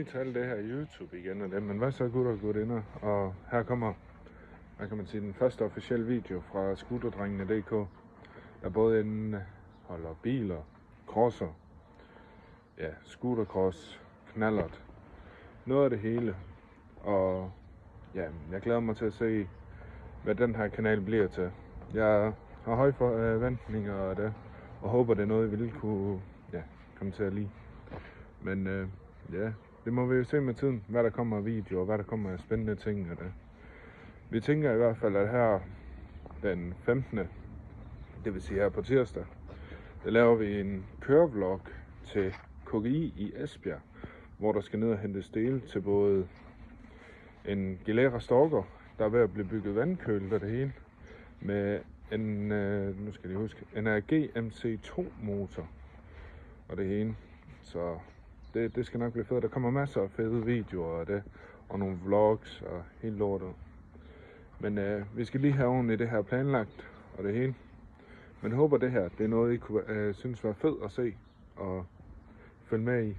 Til alt det her YouTube igen og det, men hvad så gutter og gutinder? Og her kommer, hvad kan man sige, den første officielle video fra scooterdrengene.dk, der både indeholder biler, crosser, ja, scootercross, knallert, noget af det hele. Og ja, jeg glæder mig til at se, hvad den her kanal bliver til. Jeg har høje forventninger af det, og håber det er noget, I vil kunne komme til at lide. Men ja, det må vi jo se med tiden, hvad der kommer af videoer, hvad der kommer af spændende ting og det. Vi tænker i hvert fald, at her den 15. det vil sige her på tirsdag, der laver vi en kørevlog til KGI i Esbjerg, hvor der skal ned og hente dele til både en Gilera Stalker, der er ved at blive bygget vandkølet og det hele, med en, nu skal jeg huske, en AG MC2 motor og det hele. Så det skal nok blive fedt. Der kommer masser af fede videoer af det, og nogle vlogs og helt lortet. Men vi skal lige have oven i det her planlagt og det hele. Men håber det her, det er noget I kunne synes var fedt at se og følge med i.